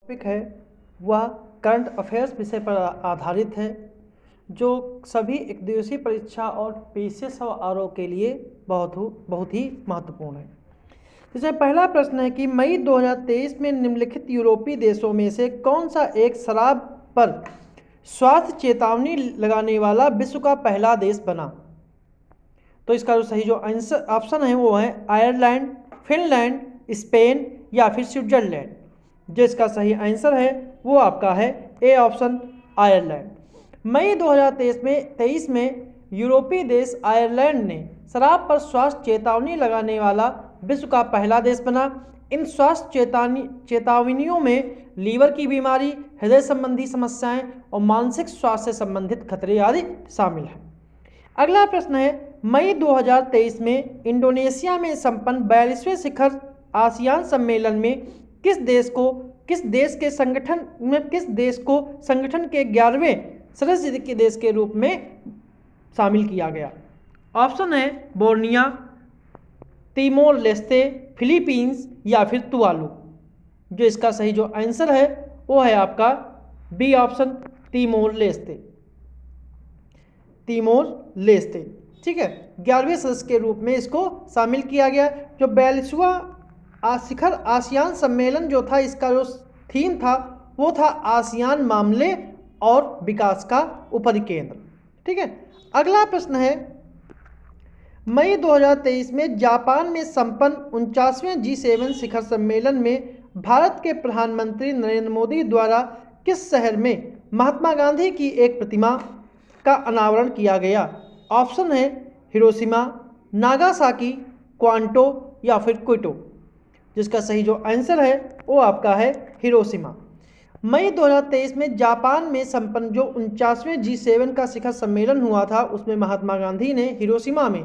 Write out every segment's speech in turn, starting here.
Topic है वह current affairs विषय पर आधारित है, जो सभी एक दिवसीय परीक्षा और पीसीएस और आरओ के लिए बहुत ही महत्वपूर्ण है। इसमें पहला प्रश्न है कि मई 2023 में निम्नलिखित यूरोपीय देशों में से कौन सा एक शराब पर स्वास्थ्य चेतावनी लगाने वाला विश्व का पहला देश बना। तो इसका जो सही जो आंसर ऑप्शन है वो है आयरलैंड, फिनलैंड, स्पेन या फिर स्विट्जरलैंड। जो इसका सही आंसर है वो आपका है ए ऑप्शन आयरलैंड। मई 2023 में यूरोपीय देश आयरलैंड ने शराब पर स्वास्थ्य चेतावनी लगाने वाला विश्व का पहला देश बना। इन स्वास्थ्य चेतावनियों में लीवर की बीमारी, हृदय संबंधी समस्याएं और मानसिक स्वास्थ्य से संबंधित खतरे आदि शामिल हैं। अगला प्रश्न है मई 2023 में इंडोनेशिया में संपन्न 42वें शिखर आसियान सम्मेलन में किस देश को संगठन के 11वें सदस्य के देश के रूप में शामिल किया गया। ऑप्शन है बोर्निया, तिमोर लेस्ते, फिलीपींस या फिर तुवालू। जो इसका सही जो आंसर है वो है आपका बी ऑप्शन तिमोर लेस्ते। ठीक है, 11वें सदस्य के रूप में इसको शामिल किया गया। जो 42वां शिखर आसियान सम्मेलन जो था, इसका जो थीम था वो था आसियान मामले और विकास का उपरिकेंद्र। ठीक है, अगला प्रश्न है मई 2023 में जापान में संपन्न 49वें G7 शिखर सम्मेलन में भारत के प्रधानमंत्री नरेंद्र मोदी द्वारा किस शहर में महात्मा गांधी की एक प्रतिमा का अनावरण किया गया। ऑप्शन है हिरोशिमा, नागासाकी, क्वांटो या फिर क्योटो। जिसका सही जो आंसर है वो आपका है हिरोशिमा। मई 2023 में जापान में संपन्न जो 49वें G7 का शिखर सम्मेलन हुआ था, उसमें महात्मा गांधी ने हिरोशिमा में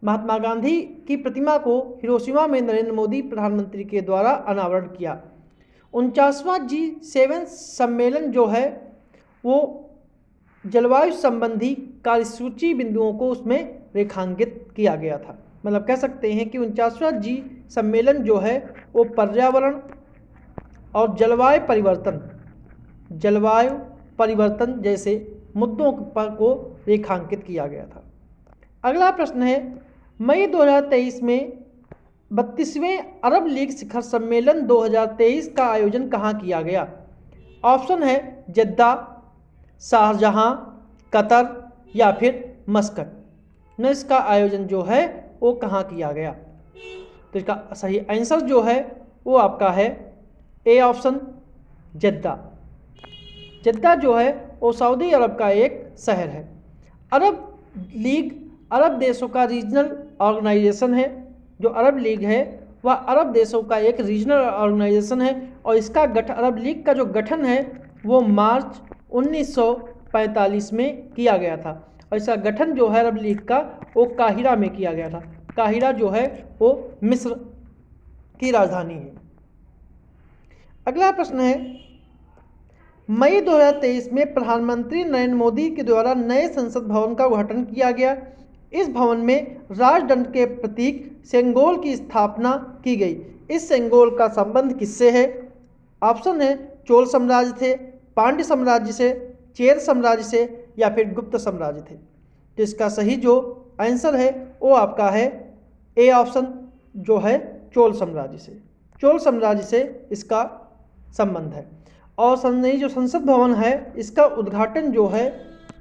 महात्मा गांधी की प्रतिमा को हिरोशिमा में नरेंद्र मोदी प्रधानमंत्री के द्वारा अनावरण किया। 49वां G7 सम्मेलन जो है वो जलवायु संबंधी कार्यसूची बिंदुओं को उसमें रेखांकित किया गया था। मतलब कह सकते हैं कि 49वां G सम्मेलन जो है वो पर्यावरण और जलवायु परिवर्तन जैसे मुद्दों पर को रेखांकित किया गया था। अगला प्रश्न है मई 2023 में 32वें अरब लीग शिखर सम्मेलन 2023 का आयोजन कहाँ किया गया। ऑप्शन है जद्दा, शारजहां, कतर या फिर मस्कट। न इसका आयोजन जो है वो कहाँ किया गया। तो इसका सही आंसर जो है वो आपका है ए ऑप्शन जद्दा। जद्दा जो है वो सऊदी अरब का एक शहर है। अरब लीग अरब देशों का रीजनल ऑर्गेनाइजेशन है। जो अरब लीग है वह अरब देशों का एक रीजनल ऑर्गेनाइजेशन है और इसका अरब लीग का जो गठन है वो मार्च 1945 में किया गया था। और इसका गठन जो है अरब लीग का वो काहिरा में किया गया था। काहिरा जो है वो मिस्र की राजधानी है। अगला प्रश्न है मई 2023 में प्रधानमंत्री नरेंद्र मोदी के द्वारा नए संसद भवन का उद्घाटन किया गया। इस भवन में राजदंड के प्रतीक सेंगोल की स्थापना की गई। इस सेंगोल का संबंध किससे है। ऑप्शन है चोल साम्राज्य से, पांड्य साम्राज्य से, चेर साम्राज्य से या फिर गुप्त साम्राज्य थे। तो इसका सही जो आंसर है वो आपका है ए ऑप्शन जो है चोल साम्राज्य से। चोल साम्राज्य से इसका संबंध है। और नई जो संसद भवन है इसका उद्घाटन जो है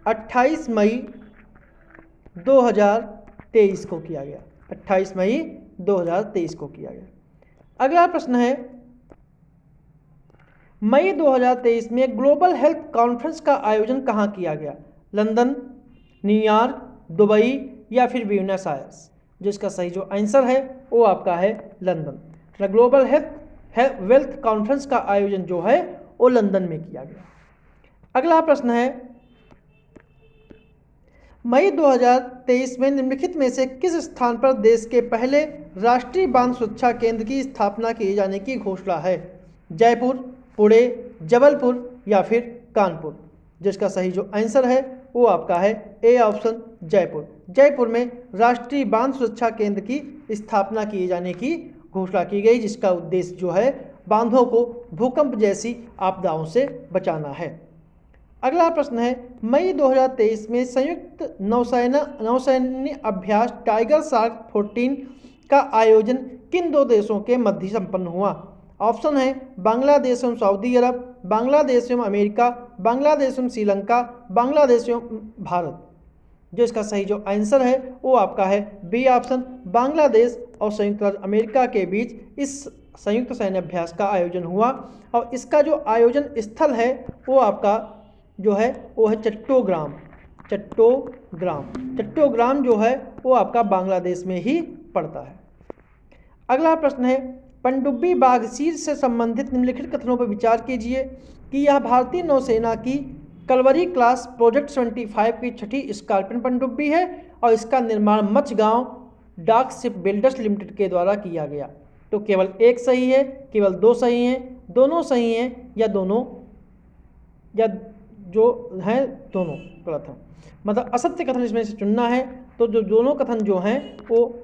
28 मई 2023 को किया गया। 28 मई 2023 को किया गया। अगला प्रश्न है मई 2023 में ग्लोबल हेल्थ कॉन्फ्रेंस का आयोजन कहाँ किया गया। लंदन, न्यूयॉर्क, दुबई या फिर ब्यूनस आयर्स। जिसका सही जो आंसर है वो आपका है लंदन। ग्लोबल वेल्थ कॉन्फ्रेंस का आयोजन जो है वो लंदन में किया गया। अगला प्रश्न है मई 2023 में निम्नलिखित में से किस स्थान पर देश के पहले राष्ट्रीय बांध सुरक्षा केंद्र की स्थापना किए जाने की घोषणा है। जयपुर, पुणे, जबलपुर या फिर कानपुर। जिसका सही जो आंसर है वो आपका है ए ऑप्शन जयपुर। जयपुर में राष्ट्रीय बांध सुरक्षा केंद्र की स्थापना किए जाने की घोषणा की गई, जिसका उद्देश्य जो है बांधों को भूकंप जैसी आपदाओं से बचाना है। अगला प्रश्न है, मई 2023 में संयुक्त नौसैन्य अभ्यास टाइगर शार्क 14 का आयोजन किन दो देशों के मध्य संपन्न हुआ? ऑप्शन है बांग्लादेश एवं सऊदी अरब, बांग्लादेश एवं अमेरिका, बांग्लादेश एवं श्रीलंका, बांग्लादेश एवं भारत। जो इसका सही जो आंसर है वो आपका है बी ऑप्शन, बांग्लादेश और संयुक्त राज्य अमेरिका के बीच इस संयुक्त सैन्य अभ्यास का आयोजन हुआ। और इसका जो आयोजन स्थल है वो आपका जो है वो है चट्टोग्राम। चट्टोग्राम जो है वो आपका बांग्लादेश में ही पड़ता है। अगला प्रश्न है, पनडुब्बी बाघ सीर से संबंधित निम्नलिखित कथनों पर विचार कीजिए कि यह भारतीय नौसेना की कलवरी क्लास प्रोजेक्ट 75 की छठी स्कॉर्पियन पनडुब्बी है और इसका निर्माण मचगांव डाक शिप बिल्डर्स लिमिटेड के द्वारा किया गया। तो केवल एक सही है, केवल दो सही हैं, दोनों सही हैं, या दोनों या जो हैं दोनों गलत हैं। मतलब असत्य कथन इसमें से चुनना है, तो जो दोनों कथन जो हैं वो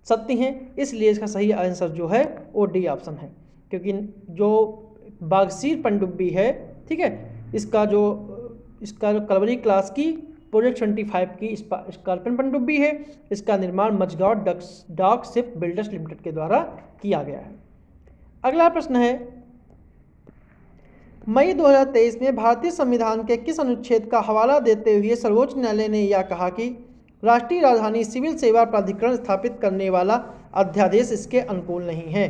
सत्य हैं, इसलिए इसका सही आंसर जो है वो डी ऑप्शन है। क्योंकि जो बागसीर पनडुब्बी है, ठीक है, इसका जो कलवरी क्लास की प्रोजेक्ट 25 की स्कॉर्पियन पनडुब्बी है, इसका निर्माण मचगांव डाक शिप बिल्डर्स लिमिटेड के द्वारा किया गया है। अगला प्रश्न है, मई 2023 में भारतीय संविधान के किस अनुच्छेद का हवाला देते हुए सर्वोच्च न्यायालय ने यह कहा कि राष्ट्रीय राजधानी सिविल सेवा प्राधिकरण स्थापित करने वाला अध्यादेश इसके अनुकूल नहीं है?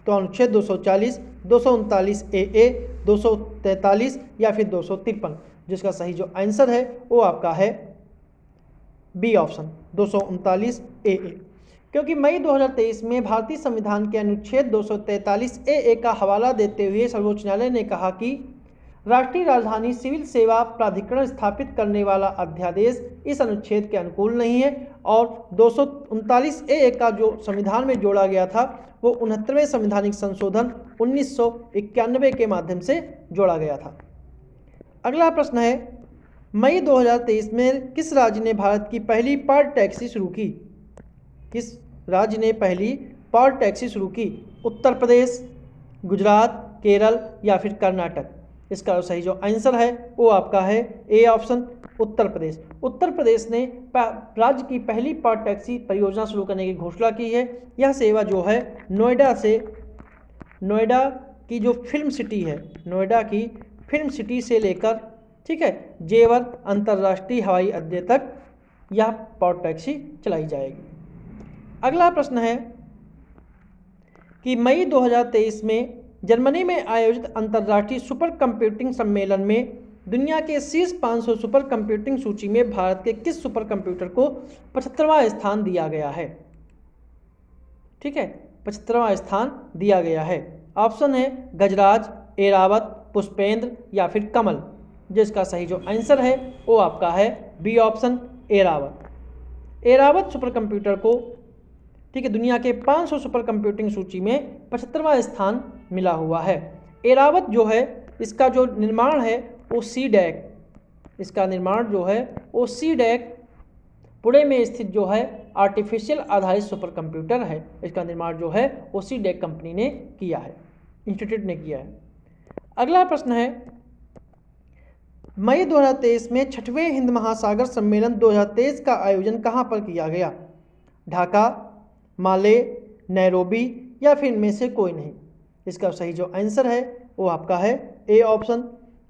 तो अनुच्छेद 240, 239 ए, 243 या फिर 253। जिसका सही जो आंसर है वो आपका है बी ऑप्शन 239 ए। क्योंकि मई 2023 में भारतीय संविधान के अनुच्छेद 243 ए का हवाला देते हुए सर्वोच्च न्यायालय ने कहा कि राष्ट्रीय राजधानी सिविल सेवा प्राधिकरण स्थापित करने वाला अध्यादेश इस अनुच्छेद के अनुकूल नहीं है, और 239 ए का जो संविधान में जोड़ा गया था वो 69वें संवैधानिक संशोधन 1991 के माध्यम से जोड़ा गया था। अगला प्रश्न है, मई 2023 में किस राज्य ने भारत की पहली पार टैक्सी शुरू की? किस राज्य ने पहली पार टैक्सी शुरू की? उत्तर प्रदेश, गुजरात, केरल या फिर कर्नाटक? इसका सही जो आंसर है वो आपका है ए ऑप्शन, उत्तर प्रदेश। उत्तर प्रदेश ने राज्य की पहली पार टैक्सी परियोजना शुरू करने की घोषणा की है। यह सेवा जो है नोएडा की जो फिल्म सिटी है, नोएडा की फिल्म सिटी से लेकर, ठीक है, जेवर अंतर्राष्ट्रीय हवाई अड्डे तक यह पार टैक्सी चलाई जाएगी। अगला प्रश्न है कि मई 2023 में जर्मनी में आयोजित अंतर्राष्ट्रीय सुपर कंप्यूटिंग सम्मेलन में दुनिया के शीर्ष 500 सुपर कंप्यूटिंग सूची में भारत के किस सुपर कंप्यूटर को 75वां स्थान दिया गया है? ठीक है, 75वां स्थान दिया गया है। ऑप्शन है गजराज, एरावत, पुष्पेंद्र या फिर कमल। जिसका सही जो आंसर है वो आपका है B option, Airavat. Airavat super computer को, ठीक है, दुनिया के 500 सुपर कंप्यूटिंग सूची में 75वां स्थान मिला हुआ है। एरावत जो है इसका जो निर्माण है वो सीडैक, इसका निर्माण जो है वो सीडैक पुणे में स्थित जो है आर्टिफिशियल आधारित सुपर कंप्यूटर है। इसका निर्माण जो है वो सीडैक कंपनी ने किया है, इंस्टीट्यूट ने किया है। अगला प्रश्न है, मई 2023 में 6वें हिंद महासागर सम्मेलन 2023 का आयोजन कहाँ पर किया गया? ढाका, माले, नैरोबी या फिर इनमें से कोई नहीं? इसका सही जो आंसर है वो आपका है ए ऑप्शन,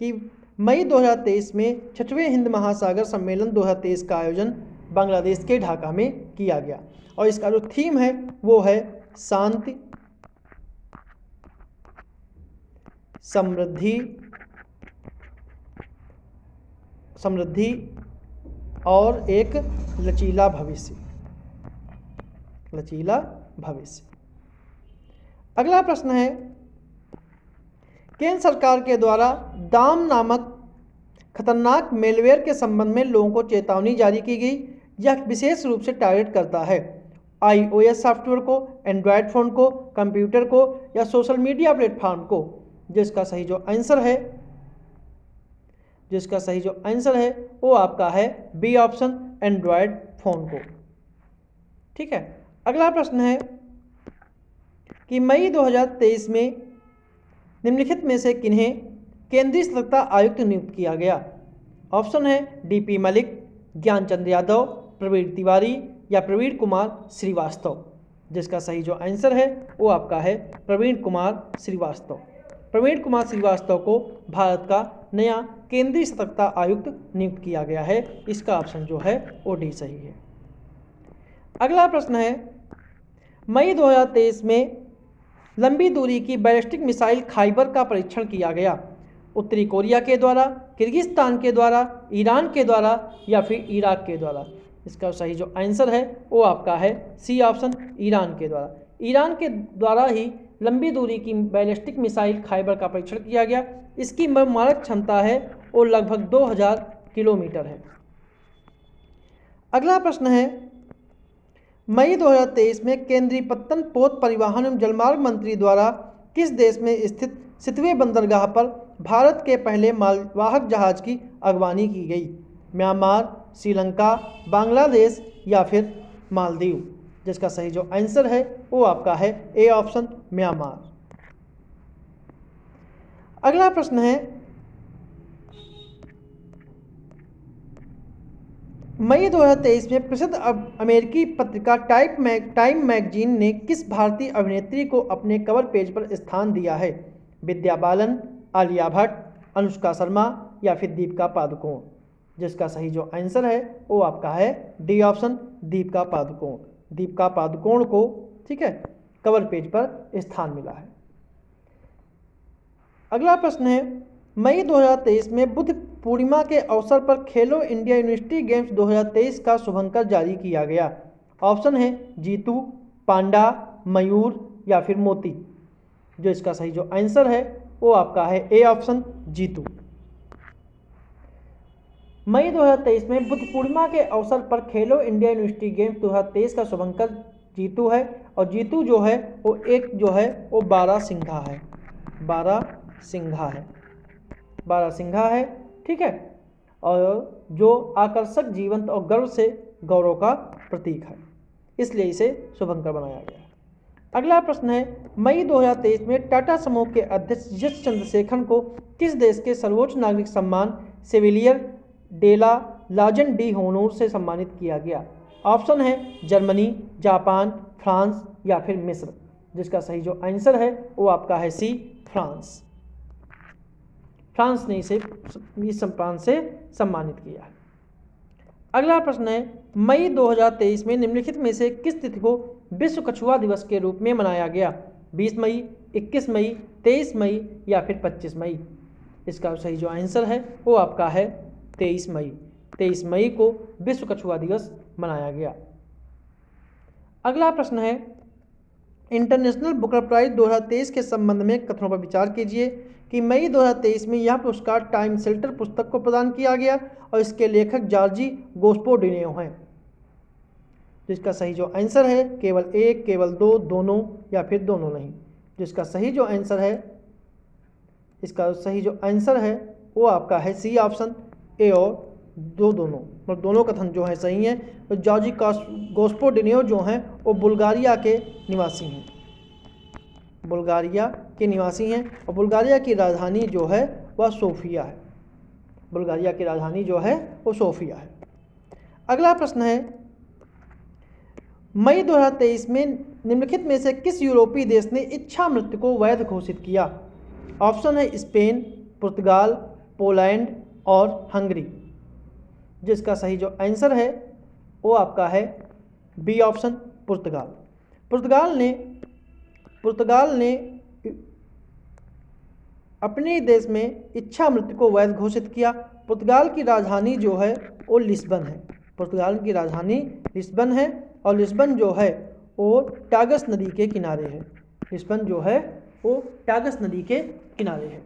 कि मई 2023 में 6वें हिंद महासागर सम्मेलन 2023 का आयोजन बांग्लादेश के ढाका में किया गया। और इसका जो थीम है वो है शांति, समृद्धि और एक लचीला भविष्य। अगला प्रश्न है, केंद्र सरकार के द्वारा दाम नामक खतरनाक मेलवेयर के संबंध में लोगों को चेतावनी जारी की गई। यह विशेष रूप से टारगेट करता है iOS सॉफ्टवेयर को, एंड्रॉयड फ़ोन को, कंप्यूटर को या सोशल मीडिया प्लेटफॉर्म को। जिसका सही जो आंसर है वो आपका है बी ऑप्शन, एंड्रॉयड फ़ोन को। ठीक है, अगला प्रश्न है, कि मई 2023 में निम्नलिखित में से किन्हें केंद्रीय सतर्कता आयुक्त नियुक्त किया गया? ऑप्शन है डीपी मलिक, ज्ञानचंद यादव, प्रवीण तिवारी या प्रवीण कुमार श्रीवास्तव। जिसका सही जो आंसर है वो आपका है प्रवीण कुमार श्रीवास्तव। प्रवीण कुमार श्रीवास्तव को भारत का नया केंद्रीय सतर्कता आयुक्त नियुक्त किया गया है। इसका ऑप्शन जो है वो डी सही है। अगला प्रश्न है, मई 2023 में लंबी दूरी की बैलिस्टिक मिसाइल खाइबर का परीक्षण किया गया। उत्तरी कोरिया के द्वारा, किर्गिस्तान के द्वारा, ईरान के द्वारा या फिर इराक के द्वारा। इसका सही जो आंसर है वो आपका है सी ऑप्शन, ईरान के द्वारा। ईरान के द्वारा ही लंबी दूरी की बैलिस्टिक मिसाइल खाइबर का परीक्षण किया गया। इसकी मारक क्षमता है वो लगभग 2000 किलोमीटर है। अगला प्रश्न है, मई 2023 में केंद्रीय पत्तन पोत परिवहन एवं जलमार्ग मंत्री द्वारा किस देश में स्थित सितवे बंदरगाह पर भारत के पहले मालवाहक जहाज की अगवानी की गई? म्यांमार, श्रीलंका, बांग्लादेश या फिर मालदीव। जिसका सही जो आंसर है वो आपका है ए ऑप्शन, म्यांमार। अगला प्रश्न है, मई 2023 में प्रसिद्ध अमेरिकी पत्रिका टाइम मैगजीन ने किस भारतीय अभिनेत्री को अपने कवर पेज पर स्थान दिया है? विद्या बालन, आलिया भट्ट, अनुष्का शर्मा या फिर दीपिका पादुकोण। जिसका सही जो आंसर है वो आपका है डी ऑप्शन, दीपिका पादुकोण। दीपिका पादुकोण को, ठीक है, कवर पेज पर स्थान मिला है। अगला प्रश्न है, मई 2023 में बुद्ध पूर्णिमा के अवसर पर खेलो इंडिया यूनिवर्सिटी गेम्स 2023 का शुभंकर जारी किया गया। ऑप्शन है जीतू, पांडा, मयूर या फिर मोती। जो इसका सही जो आंसर है वो आपका है ए ऑप्शन, जीतू। मई 2023 में बुद्ध पूर्णिमा के अवसर पर खेलो इंडिया यूनिवर्सिटी गेम्स 2023 का शुभंकर जीतू है। और जीतू जो है वो एक जो है वो बारहसिंघा है, बारहसिंघा है, बारहसिंघा है, ठीक है। और जो आकर्षक, जीवंत और गर्व से गौरव का प्रतीक है, इसलिए इसे शुभंकर बनाया गया है। अगला प्रश्न है, मई 2023 में टाटा समूह के अध्यक्ष एस चंद्रशेखरन को किस देश के सर्वोच्च नागरिक सम्मान सेविलियर डेला लाजन डी होनोर से सम्मानित किया गया? ऑप्शन है जर्मनी, जापान, फ्रांस या फिर मिस्र। जिसका सही जो आंसर है वो आपका है सी, फ्रांस। फ्रांस ने इसे इस सम्मान से सम्मानित किया है। अगला प्रश्न है, मई 2023 में निम्नलिखित में से किस तिथि को विश्व कछुआ दिवस के रूप में मनाया गया? 20 मई, 21 मई, 23 मई या फिर 25 मई। इसका सही जो आंसर है वो आपका है 23 मई। 23 मई को विश्व कछुआ दिवस मनाया गया। अगला प्रश्न है, इंटरनेशनल बुकर प्राइज 2023 के संबंध में कथनों पर विचार कीजिए कि मई 2023 में यह पुरस्कार टाइम शेल्टर पुस्तक को प्रदान किया गया और इसके लेखक जॉर्जी गोस्पोडिनेओ हैं। जिसका सही जो आंसर है केवल एक, केवल दो, दोनों या फिर दोनों नहीं। जिसका सही जो आंसर है, इसका सही जो आंसर है वो आपका है सी ऑप्शन, ए और दोनों, मतलब दोनों कथन जो है सही है। तो जॉर्जी गोस्पोडिनेओ जो हैं वो बुल्गारिया के निवासी हैं, बुल्गारिया के निवासी हैं और बुल्गारिया की राजधानी जो है वह सोफिया है। बुल्गारिया की राजधानी जो है वो सोफिया है। अगला प्रश्न है, मई 2023 में निम्नलिखित में से किस यूरोपीय देश ने इच्छा मृत्यु को वैध घोषित किया? ऑप्शन है स्पेन, पुर्तगाल, पोलैंड और हंगरी। जिसका सही जो आंसर है वो आपका है बी ऑप्शन, पुर्तगाल। पुर्तगाल ने अपने देश में इच्छा मृत्यु को वैध घोषित किया। पुर्तगाल की राजधानी जो है वो लिस्बन है। पुर्तगाल की राजधानी लिस्बन है और लिस्बन जो है वो टागस नदी के किनारे है। लिस्बन जो है वो टागस नदी के किनारे है।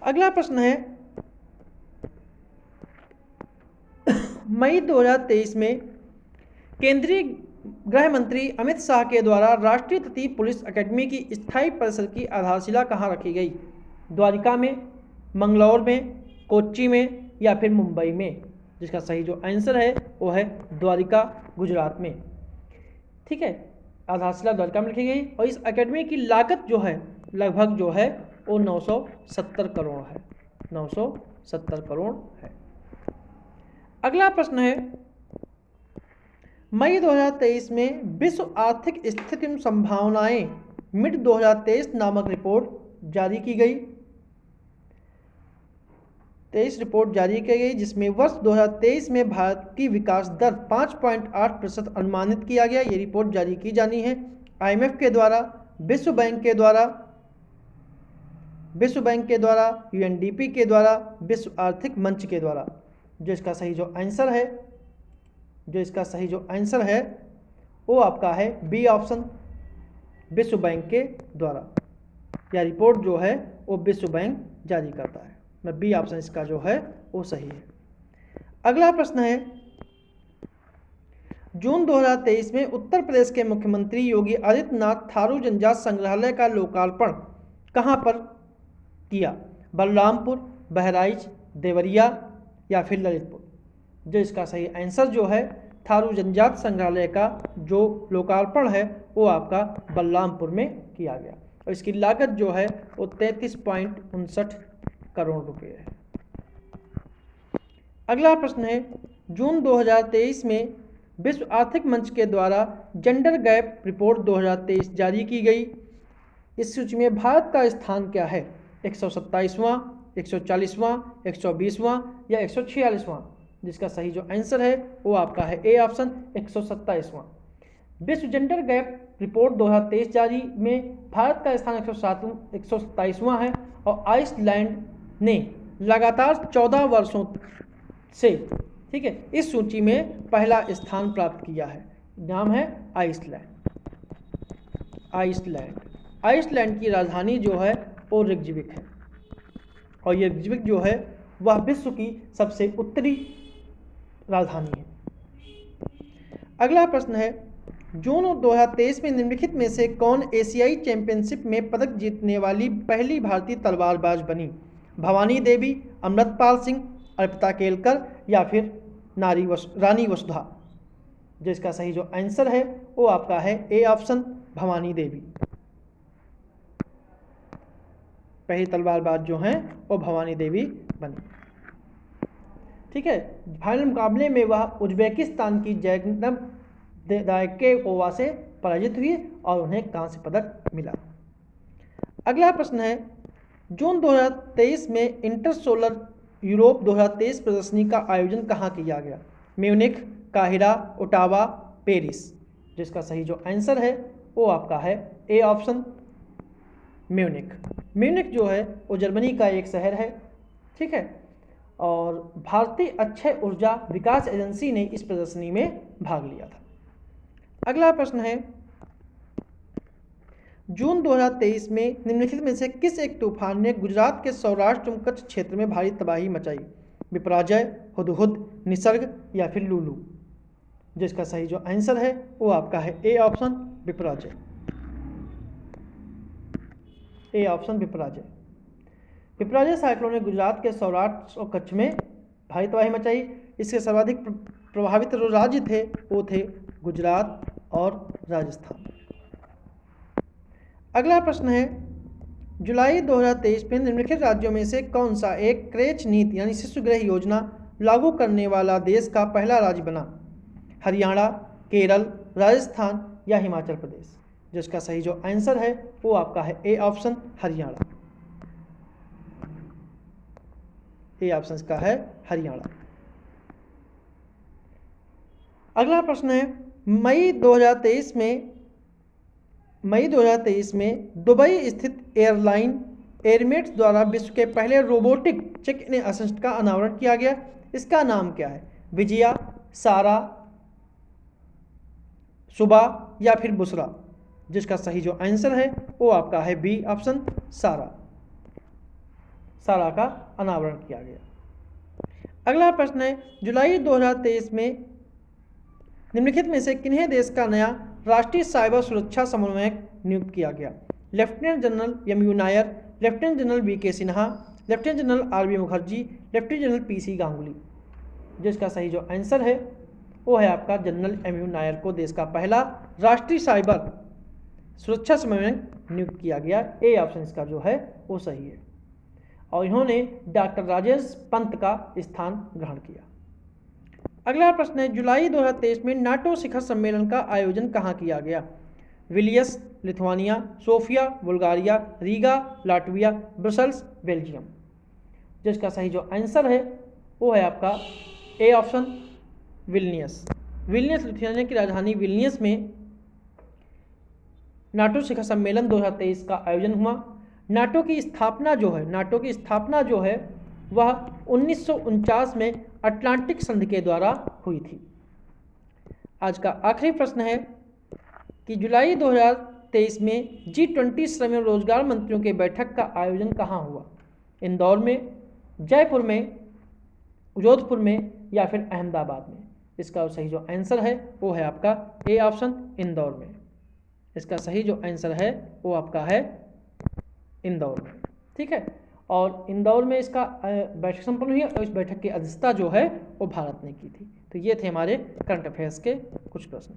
अगला प्रश्न है, मई 2023 में केंद्रीय गृह मंत्री अमित शाह के द्वारा राष्ट्रीय तटीय पुलिस अकेडमी की स्थायी परिसर की आधारशिला कहाँ रखी गई? द्वारिका में, मंगलौर में, कोच्चि में या फिर मुंबई में। जिसका सही जो आंसर है वो है द्वारिका, गुजरात में। ठीक है, आधारशिला द्वारा कम लिखी गई और इस एकेडमी की लागत जो है लगभग जो है वो 970 करोड़ है, 970 करोड़ है। अगला प्रश्न है, मई 2023 में विश्व आर्थिक स्थिति एवं संभावनाएं मिड 2023 नामक रिपोर्ट जारी की गई। 23 रिपोर्ट जारी की गई जिसमें वर्ष 2023 में भारत की विकास दर 5.8% अनुमानित किया गया। ये रिपोर्ट जारी की जानी है IMF के द्वारा, विश्व बैंक के द्वारा, UNDP के द्वारा, विश्व आर्थिक मंच के द्वारा। जो इसका सही जो आंसर है वो आपका है बी ऑप्शन, विश्व बैंक के द्वारा। यह रिपोर्ट जो है वो विश्व बैंक जारी करता है। मैं बी ऑप्शन इसका जो है वो सही है। अगला प्रश्न है, जून 2023 में उत्तर प्रदेश के मुख्यमंत्री योगी आदित्यनाथ थारू जनजात संग्रहालय का लोकार्पण कहां पर किया? बलरामपुर, बहराइच, देवरिया या फिर ललितपुर। जो इसका सही आंसर जो है थारू जनजात संग्रहालय का जो लोकार्पण है वो आपका बलरामपुर में किया गया और इसकी लागत जो है वो 33.59 करोड़ रुपए है। अगला प्रश्न है, जून 2023 में विश्व आर्थिक मंच के द्वारा जेंडर गैप रिपोर्ट 2023 जारी की गई। इस सूची में भारत का स्थान क्या है? 127वां, 140वां, 120वां या 146वां। जिसका सही जो आंसर है वो आपका है ए ऑप्शन, 127वां। विश्व जेंडर गैप रिपोर्ट 2023 जारी में भारत का स्थान 127वां है और आइसलैंड ने लगातार 14 वर्षों से, ठीक है, इस सूची में पहला स्थान प्राप्त किया है। नाम है आइसलैंड की राजधानी जो है वो रिकजविक है और ये रिकजविक जो है वह विश्व की सबसे उत्तरी राजधानी है। अगला प्रश्न है, जून 2023 में निम्नलिखित में से कौन एशियाई चैंपियनशिप में पदक जीतने वाली पहली भारतीय तलवारबाज बनी? भवानी देवी, अमृतपाल सिंह, अर्पिता केलकर या फिर रानी वसुधा। जिसका सही जो आंसर है वो आपका है ए ऑप्शन, भवानी देवी। पहली तलवारबाज जो हैं वो भवानी देवी बनी। ठीक है, फाइनल मुकाबले में वह उज्बेकिस्तान की जैगनब दायकेकोवा से पराजित हुई और उन्हें कांस्य पदक मिला। अगला प्रश्न है, जून 2023 में इंटर सोलर यूरोप 2023 प्रदर्शनी का आयोजन कहाँ किया गया? Munich, Cairo, Ottawa, Paris. जिसका सही जो आंसर है वो आपका है ए ऑप्शन, म्यूनिख। म्यूनिख जो है वो जर्मनी का एक शहर है, ठीक है, और भारतीय अक्षय ऊर्जा विकास एजेंसी ने इस प्रदर्शनी में भाग लिया था। अगला प्रश्न है, जून 2023 में निम्नलिखित में से किस एक तूफान ने गुजरात के सौराष्ट्र एवं कच्छ क्षेत्र में भारी तबाही मचाई? विपराजय, हुदहुद, निसर्ग या फिर लूलू। जिसका सही जो आंसर है वो आपका है A option, Biparjoy. A option, Biparjoy. Biparjoy cyclone ने गुजरात के सौराष्ट्र और कच्छ में भारी तबाही मचाई। इसके सर्वाधिक प्रभावित जो राज्य थे वो थे गुजरात और राजस्थान। अगला प्रश्न है, जुलाई 2023 में निम्नलिखित राज्यों में से कौन सा एक क्रेच नीति यानी शिशुगृह योजना लागू करने वाला देश का पहला राज्य बना? हरियाणा, केरल, राजस्थान या हिमाचल प्रदेश। जिसका सही जो आंसर है वो आपका है A option, Haryana. A option का है हरियाणा। अगला प्रश्न है, मई 2023 में दुबई स्थित एयरलाइन एयरमेट्स द्वारा विश्व के पहले रोबोटिक चेक इन असिस्ट का अनावरण किया गया। इसका नाम क्या है? विजया, सारा, सुबह या फिर बुसरा। जिसका सही जो आंसर है वो आपका है बी ऑप्शन, सारा। सारा का अनावरण किया गया। अगला प्रश्न है, जुलाई 2023 में निम्नलिखित में से किन्हें देश का नया राष्ट्रीय साइबर सुरक्षा समन्वयक नियुक्त किया गया? Lieutenant general M U. Nair, lieutenant general V K. Sinha, lieutenant general R B. Mukherjee, lieutenant general P C. Ganguly. जिसका सही जो आंसर है वो है आपका जनरल एम.यू. नायर को देश का पहला राष्ट्रीय साइबर सुरक्षा समन्वयक नियुक्त किया गया। ए ऑप्शन इसका जो है वो सही है। और इन्होंने डॉक्टर राजेश पंत का स्थान ग्रहण किया। अगला प्रश्न है, जुलाई 2023 में नाटो शिखर सम्मेलन का आयोजन कहाँ किया गया? Vilnius Lithuania, Sofia Bulgaria, Riga Latvia, Brussels Belgium. जिसका सही जो आंसर है वो है आपका A option Vilnius. Vilnius Lithuania की राजधानी विलनियस में नाटो शिखर सम्मेलन 2023 का आयोजन हुआ। नाटो की स्थापना जो है वह 1949 में अटलांटिक संधि के द्वारा हुई थी। आज का आखिरी प्रश्न है कि जुलाई 2023 में G20 श्रम एवं रोजगार मंत्रियों के बैठक का आयोजन कहाँ हुआ? इंदौर में, जयपुर में, जोधपुर में या फिर अहमदाबाद में। इसका सही जो आंसर है वो है आपका ए ऑप्शन इंदौर में। इसका सही जो आंसर है वो आपका है इंदौर में। ठीक है, और इंदौर में इसका बैठक संपन्न हुई और इस बैठक की अध्यक्षता जो है वो भारत ने की थी। तो ये थे हमारे करंट अफेयर्स के कुछ प्रश्न।